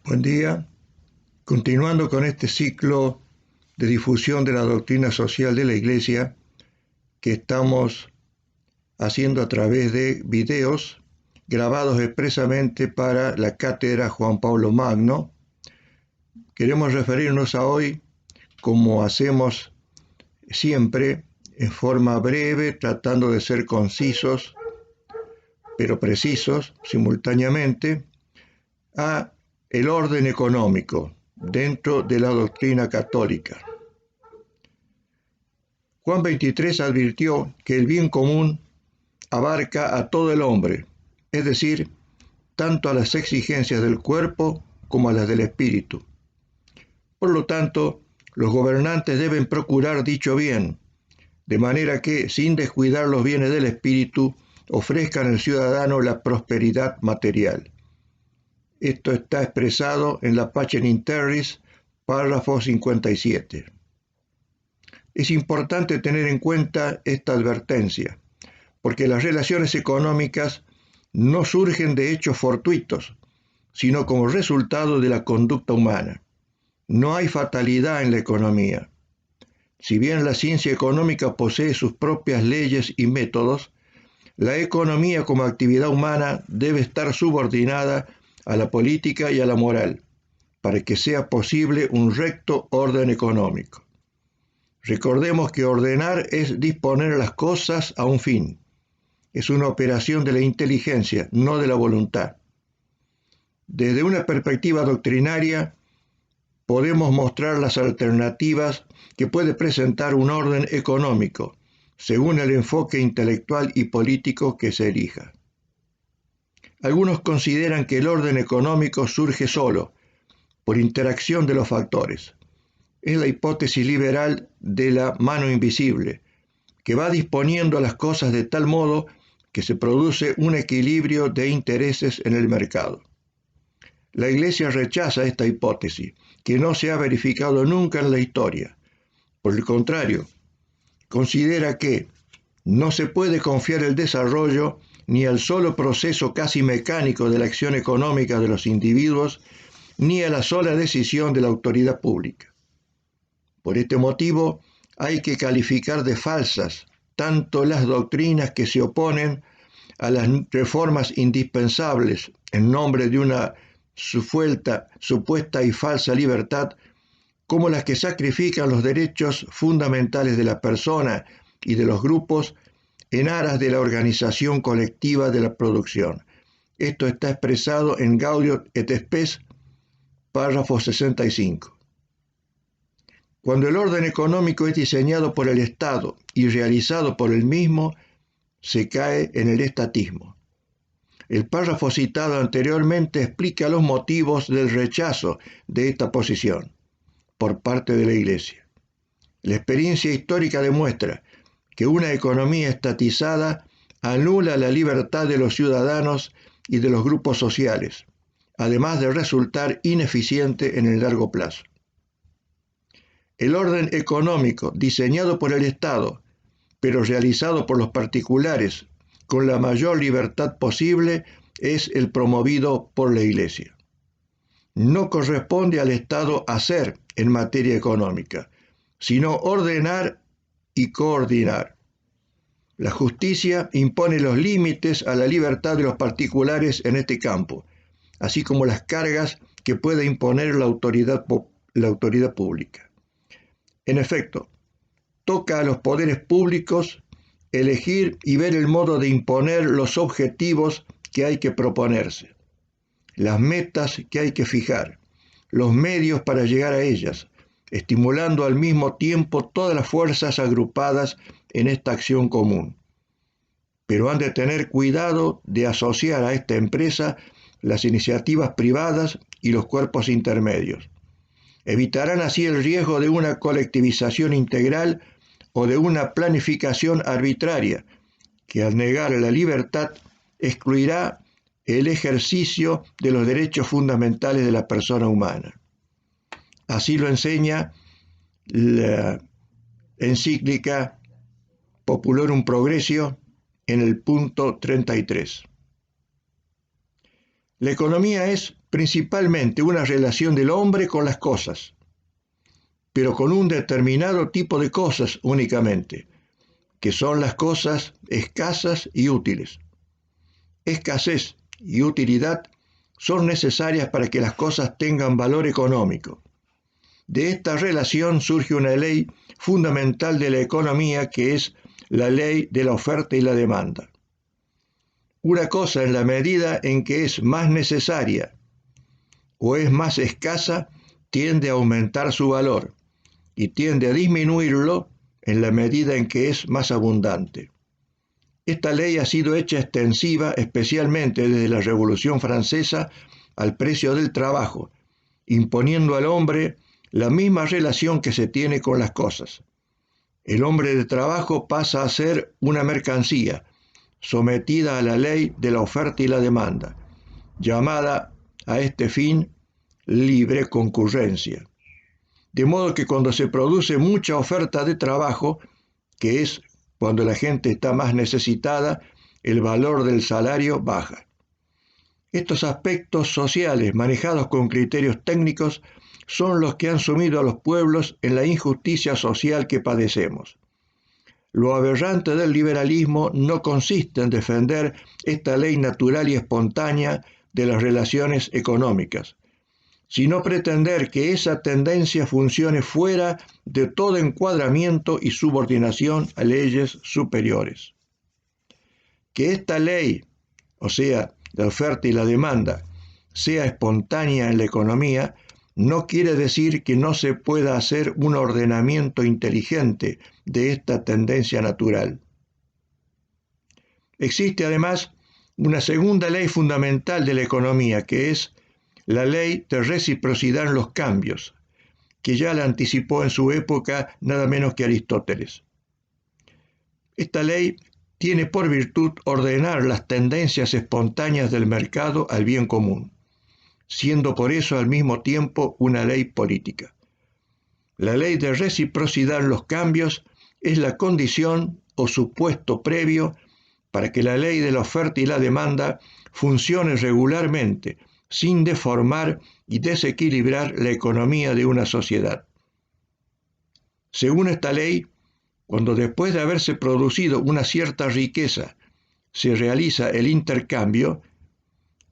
Buen día. Continuando con este ciclo de difusión de la doctrina social de la Iglesia que estamos haciendo a través de videos grabados expresamente para la Cátedra Juan Pablo Magno, queremos referirnos a hoy, como hacemos siempre, en forma breve, tratando de ser concisos, pero precisos simultáneamente, a el orden económico dentro de la doctrina católica. Juan 23 advirtió que el bien común abarca a todo el hombre, es decir, tanto a las exigencias del cuerpo como a las del espíritu. Por lo tanto, los gobernantes deben procurar dicho bien, de manera que, sin descuidar los bienes del espíritu, ofrezcan al ciudadano la prosperidad material. Esto está expresado en la Pacem in Terris, párrafo 57. Es importante tener en cuenta esta advertencia, porque las relaciones económicas no surgen de hechos fortuitos, sino como resultado de la conducta humana. No hay fatalidad en la economía. Si bien la ciencia económica posee sus propias leyes y métodos, la economía como actividad humana debe estar subordinada a la política y a la moral, para que sea posible un recto orden económico. Recordemos que ordenar es disponer las cosas a un fin. Es una operación de la inteligencia, no de la voluntad. Desde una perspectiva doctrinaria, podemos mostrar las alternativas que puede presentar un orden económico, según el enfoque intelectual y político que se elija. Algunos consideran que el orden económico surge solo, por interacción de los factores. Es la hipótesis liberal de la mano invisible, que va disponiendo las cosas de tal modo que se produce un equilibrio de intereses en el mercado. La Iglesia rechaza esta hipótesis, que no se ha verificado nunca en la historia. Por el contrario, considera que no se puede confiar el desarrollo ni al solo proceso casi mecánico de la acción económica de los individuos, ni a la sola decisión de la autoridad pública. Por este motivo, hay que calificar de falsas tanto las doctrinas que se oponen a las reformas indispensables en nombre de una supuesta y falsa libertad, como las que sacrifican los derechos fundamentales de la persona y de los grupos en aras de la organización colectiva de la producción. Esto está expresado en Gaudium et Spes, párrafo 65. Cuando el orden económico es diseñado por el Estado y realizado por el mismo, se cae en el estatismo. El párrafo citado anteriormente explica los motivos del rechazo de esta posición por parte de la Iglesia. La experiencia histórica demuestra que una economía estatizada anula la libertad de los ciudadanos y de los grupos sociales, además de resultar ineficiente en el largo plazo. El orden económico diseñado por el Estado, pero realizado por los particulares con la mayor libertad posible, es el promovido por la Iglesia. No corresponde al Estado hacer en materia económica, sino ordenar y coordinar. La justicia impone los límites a la libertad de los particulares en este campo, así como las cargas que puede imponer la autoridad pública. En efecto, toca a los poderes públicos elegir y ver el modo de imponer los objetivos que hay que proponerse, las metas que hay que fijar, los medios para llegar a ellas, estimulando al mismo tiempo todas las fuerzas agrupadas en esta acción común. Pero han de tener cuidado de asociar a esta empresa las iniciativas privadas y los cuerpos intermedios. Evitarán así el riesgo de una colectivización integral o de una planificación arbitraria, que al negar la libertad excluirá el ejercicio de los derechos fundamentales de la persona humana. Así lo enseña la encíclica Populorum Progressio en el punto 33. La economía es principalmente una relación del hombre con las cosas, pero con un determinado tipo de cosas únicamente, que son las cosas escasas y útiles. Escasez y utilidad son necesarias para que las cosas tengan valor económico. De esta relación surge una ley fundamental de la economía que es la ley de la oferta y la demanda. Una cosa en la medida en que es más necesaria o es más escasa tiende a aumentar su valor y tiende a disminuirlo en la medida en que es más abundante. Esta ley ha sido hecha extensiva especialmente desde la Revolución Francesa al precio del trabajo, imponiendo al hombre la misma relación que se tiene con las cosas. El hombre de trabajo pasa a ser una mercancía, sometida a la ley de la oferta y la demanda, llamada a este fin libre concurrencia. De modo que cuando se produce mucha oferta de trabajo, que es cuando la gente está más necesitada, el valor del salario baja. Estos aspectos sociales manejados con criterios técnicos son los que han sumido a los pueblos en la injusticia social que padecemos. Lo aberrante del liberalismo no consiste en defender esta ley natural y espontánea de las relaciones económicas, sino pretender que esa tendencia funcione fuera de todo encuadramiento y subordinación a leyes superiores. Que esta ley, o sea, la oferta y la demanda, sea espontánea en la economía, no quiere decir que no se pueda hacer un ordenamiento inteligente de esta tendencia natural. Existe además una segunda ley fundamental de la economía, que es la ley de reciprocidad en los cambios, que ya la anticipó en su época nada menos que Aristóteles. Esta ley tiene por virtud ordenar las tendencias espontáneas del mercado al bien común, siendo por eso al mismo tiempo una ley política. La ley de reciprocidad en los cambios es la condición o supuesto previo para que la ley de la oferta y la demanda funcione regularmente, sin deformar y desequilibrar la economía de una sociedad. Según esta ley, cuando después de haberse producido una cierta riqueza se realiza el intercambio,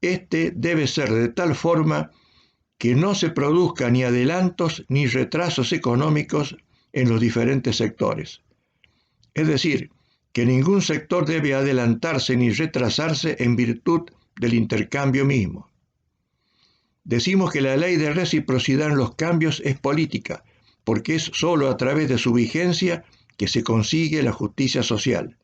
este debe ser de tal forma que no se produzcan ni adelantos ni retrasos económicos en los diferentes sectores. Es decir, que ningún sector debe adelantarse ni retrasarse en virtud del intercambio mismo. Decimos que la ley de reciprocidad en los cambios es política, porque es sólo a través de su vigencia que se consigue la justicia social.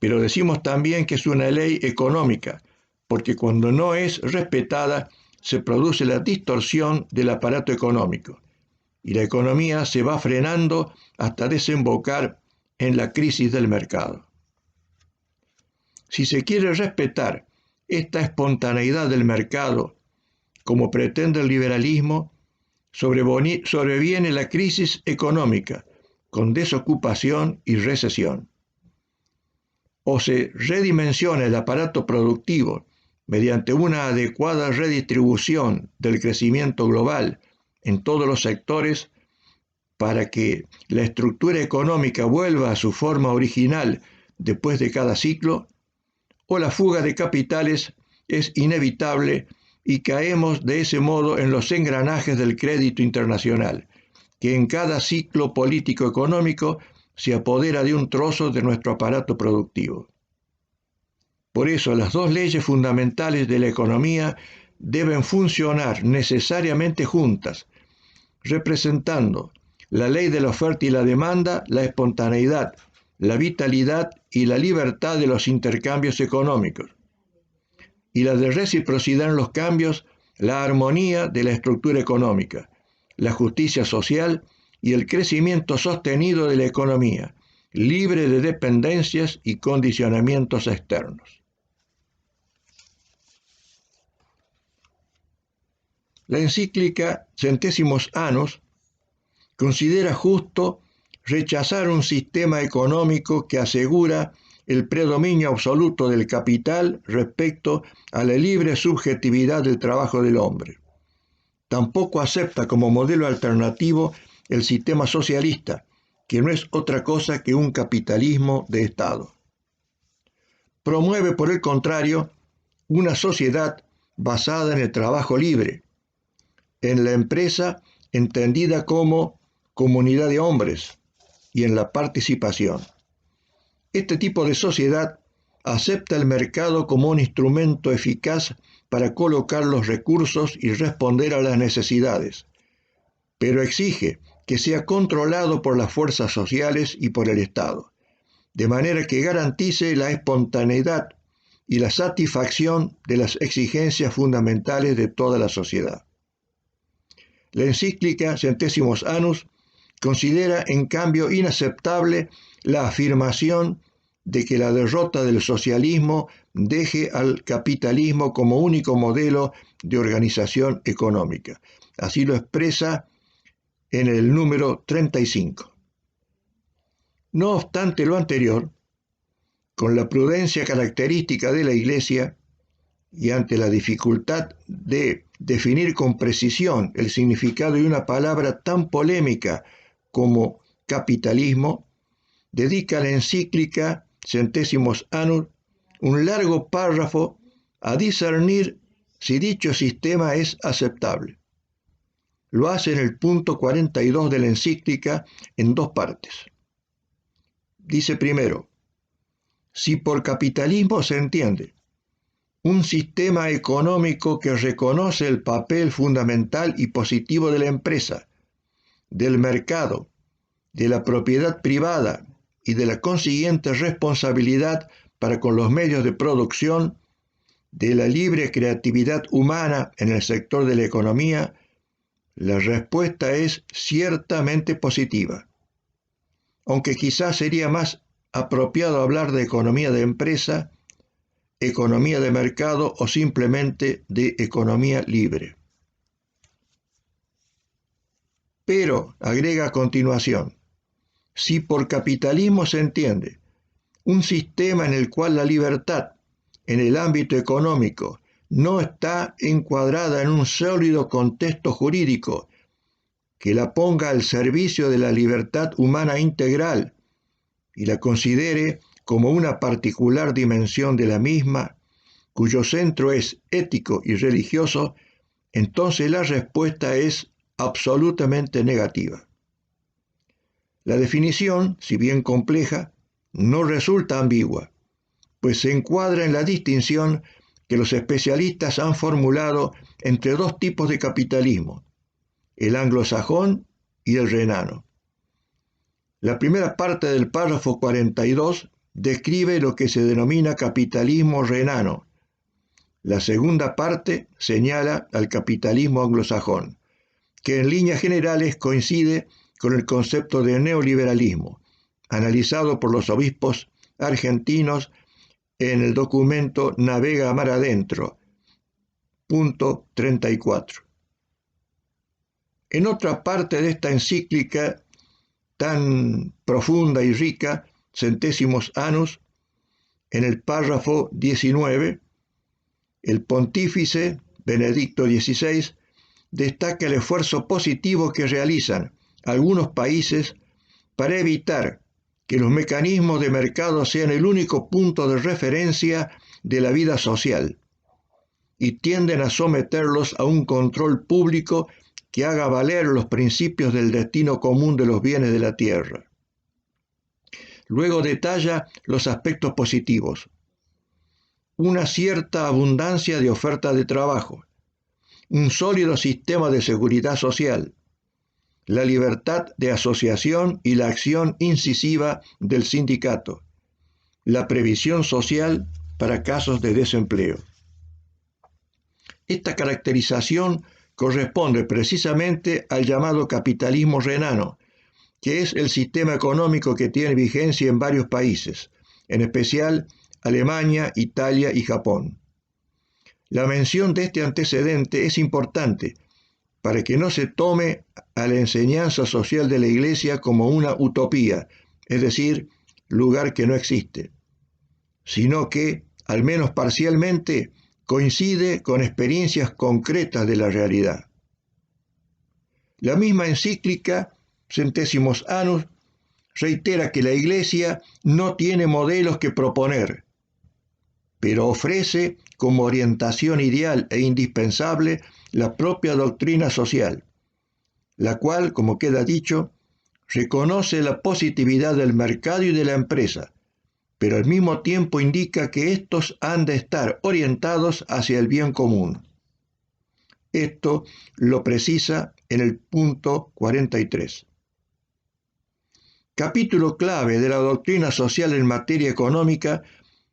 Pero decimos también que es una ley económica, porque cuando no es respetada se produce la distorsión del aparato económico, y la economía se va frenando hasta desembocar en la crisis del mercado. Si se quiere respetar esta espontaneidad del mercado, como pretende el liberalismo, sobreviene la crisis económica, con desocupación y recesión. O se redimensiona el aparato productivo mediante una adecuada redistribución del crecimiento global en todos los sectores para que la estructura económica vuelva a su forma original después de cada ciclo, o la fuga de capitales es inevitable y caemos de ese modo en los engranajes del crédito internacional, que en cada ciclo político-económico se apodera de un trozo de nuestro aparato productivo. Por eso, las dos leyes fundamentales de la economía deben funcionar necesariamente juntas, representando la ley de la oferta y la demanda, la espontaneidad, la vitalidad y la libertad de los intercambios económicos, y la de reciprocidad en los cambios, la armonía de la estructura económica, la justicia social y el crecimiento sostenido de la economía, libre de dependencias y condicionamientos externos. La encíclica Centésimos Annus considera justo rechazar un sistema económico que asegura el predominio absoluto del capital respecto a la libre subjetividad del trabajo del hombre. Tampoco acepta como modelo alternativo el sistema socialista, que no es otra cosa que un capitalismo de Estado. Promueve, por el contrario, una sociedad basada en el trabajo libre, en la empresa entendida como comunidad de hombres y en la participación. Este tipo de sociedad acepta el mercado como un instrumento eficaz para colocar los recursos y responder a las necesidades, pero exige que sea controlado por las fuerzas sociales y por el Estado, de manera que garantice la espontaneidad y la satisfacción de las exigencias fundamentales de toda la sociedad. La encíclica Centésimos Annus considera en cambio inaceptable la afirmación de que la derrota del socialismo deje al capitalismo como único modelo de organización económica. Así lo expresa en el número 35. No obstante lo anterior, con la prudencia característica de la Iglesia y ante la dificultad de definir con precisión el significado de una palabra tan polémica como capitalismo, dedica la encíclica Centésimos Annus un largo párrafo a discernir si dicho sistema es aceptable. Lo hace en el punto 42 de la encíclica en dos partes. Dice primero, si por capitalismo se entiende un sistema económico que reconoce el papel fundamental y positivo de la empresa, del mercado, de la propiedad privada y de la consiguiente responsabilidad para con los medios de producción, de la libre creatividad humana en el sector de la economía, la respuesta es ciertamente positiva. Aunque quizás sería más apropiado hablar de economía de empresa, economía de mercado o simplemente de economía libre. Pero, agrega a continuación, si por capitalismo se entiende un sistema en el cual la libertad en el ámbito económico no está encuadrada en un sólido contexto jurídico que la ponga al servicio de la libertad humana integral y la considere como una particular dimensión de la misma, cuyo centro es ético y religioso, entonces la respuesta es absolutamente negativa. La definición, si bien compleja, no resulta ambigua, pues se encuadra en la distinción que los especialistas han formulado entre dos tipos de capitalismo, el anglosajón y el renano. La primera parte del párrafo 42 describe lo que se denomina capitalismo renano. La segunda parte señala al capitalismo anglosajón, que en líneas generales coincide con el concepto de neoliberalismo, analizado por los obispos argentinos en el documento Navega Mar Adentro, punto 34. En otra parte de esta encíclica tan profunda y rica, Centésimos Annus, en el párrafo 19, el pontífice Benedicto XVI destaca el esfuerzo positivo que realizan algunos países para evitar que los mecanismos de mercado sean el único punto de referencia de la vida social y tienden a someterlos a un control público que haga valer los principios del destino común de los bienes de la tierra. Luego detalla los aspectos positivos. Una cierta abundancia de oferta de trabajo, un sólido sistema de seguridad social, la libertad de asociación y la acción incisiva del sindicato, la previsión social para casos de desempleo. Esta caracterización corresponde precisamente al llamado capitalismo renano, que es el sistema económico que tiene vigencia en varios países, en especial Alemania, Italia y Japón. La mención de este antecedente es importante para que no se tome a la enseñanza social de la Iglesia como una utopía, es decir, lugar que no existe. sino que, al menos parcialmente, coincide con experiencias concretas de la realidad. La misma encíclica Centésimos Annus reitera que la Iglesia no tiene modelos que proponer, pero ofrece como orientación ideal e indispensable la propia doctrina social, la cual, como queda dicho, reconoce la positividad del mercado y de la empresa, pero al mismo tiempo indica que estos han de estar orientados hacia el bien común. Esto lo precisa en el punto 43. Capítulo clave de la doctrina social en materia económica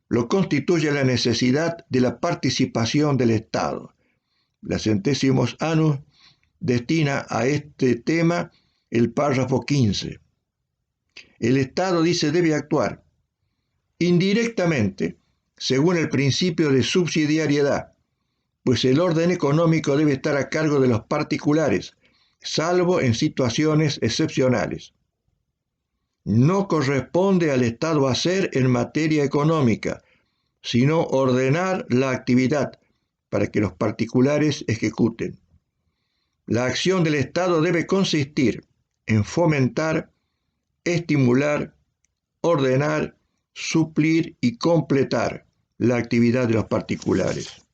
lo constituye la necesidad de la participación del Estado. La Centésimos Annus destina a este tema el párrafo 15. El Estado, dice, debe actuar indirectamente según el principio de subsidiariedad, pues el orden económico debe estar a cargo de los particulares, salvo en situaciones excepcionales. No corresponde al Estado hacer en materia económica, sino ordenar la actividad para que los particulares ejecuten. La acción del Estado debe consistir en fomentar, estimular, ordenar, suplir y completar la actividad de los particulares.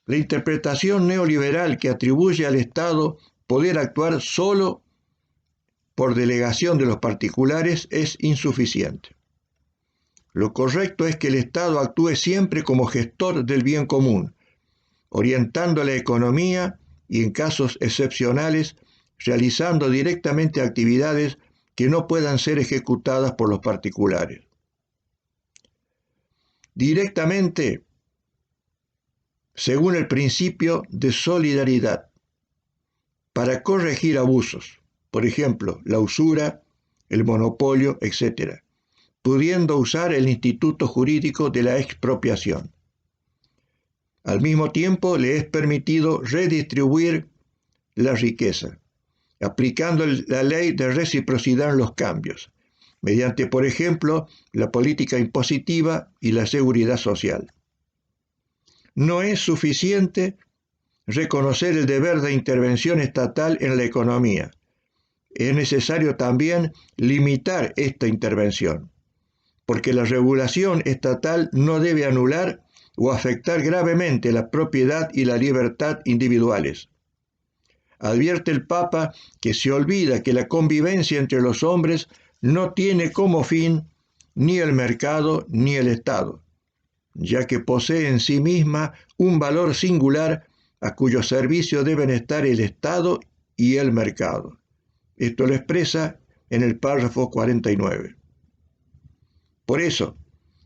La interpretación neoliberal que atribuye al Estado poder actuar solo por delegación de los particulares es insuficiente. Lo correcto es que el Estado actúe siempre como gestor del bien común, orientando la economía y, en casos excepcionales, realizando directamente actividades que no puedan ser ejecutadas por los particulares. Directamente, según el principio de solidaridad, para corregir abusos, por ejemplo, la usura, el monopolio, etc., pudiendo usar el instituto jurídico de la expropiación. Al mismo tiempo, le es permitido redistribuir la riqueza, aplicando la ley de reciprocidad en los cambios, mediante, por ejemplo, la política impositiva y la seguridad social. No es suficiente reconocer el deber de intervención estatal en la economía. Es necesario también limitar esta intervención, porque la regulación estatal no debe anular o afectar gravemente la propiedad y la libertad individuales. Advierte el Papa que se olvida que la convivencia entre los hombres no tiene como fin ni el mercado ni el Estado, ya que posee en sí misma un valor singular a cuyo servicio deben estar el Estado y el mercado. Esto lo expresa en el párrafo 49. Por eso,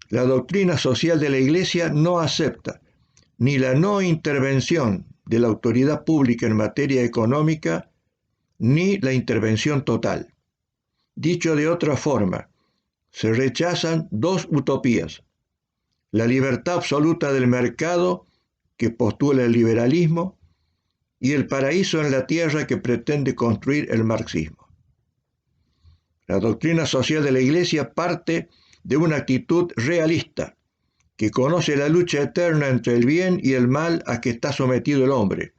la doctrina social de la Iglesia no acepta ni la no intervención de la autoridad pública en materia económica, ni la intervención total. Dicho de otra forma, se rechazan dos utopías: la libertad absoluta del mercado, que postula el liberalismo, y el paraíso en la tierra que pretende construir el marxismo. La doctrina social de la Iglesia parte de una actitud realista, que conoce la lucha eterna entre el bien y el mal a que está sometido el hombre,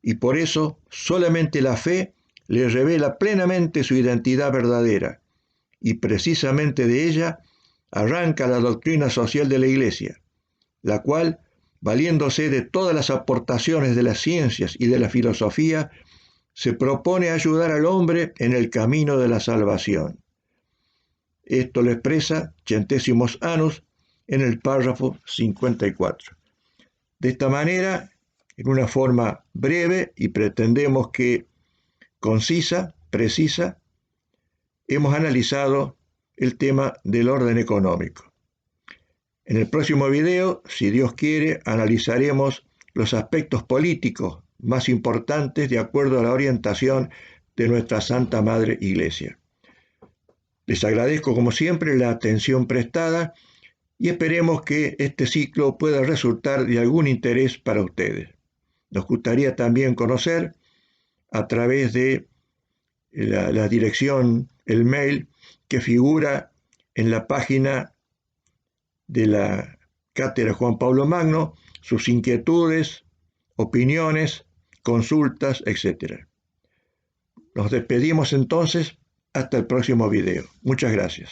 y por eso solamente la fe le revela plenamente su identidad verdadera, y precisamente de ella arranca la doctrina social de la Iglesia, la cual, valiéndose de todas las aportaciones de las ciencias y de la filosofía, se propone ayudar al hombre en el camino de la salvación. Esto lo expresa Centésimos Annus en el párrafo 54. De esta manera, en una forma breve y pretendemos que concisa, precisa, hemos analizado el tema del orden económico. En el próximo video, si Dios quiere, analizaremos los aspectos políticos más importantes de acuerdo a la orientación de nuestra Santa Madre Iglesia. Les agradezco como siempre la atención prestada y esperemos que este ciclo pueda resultar de algún interés para ustedes. Nos gustaría también conocer a través de la dirección, el mail que figura en la página de la Cátedra Juan Pablo Magno, sus inquietudes, opiniones, consultas, etc. Nos despedimos entonces hasta el próximo video. Muchas gracias.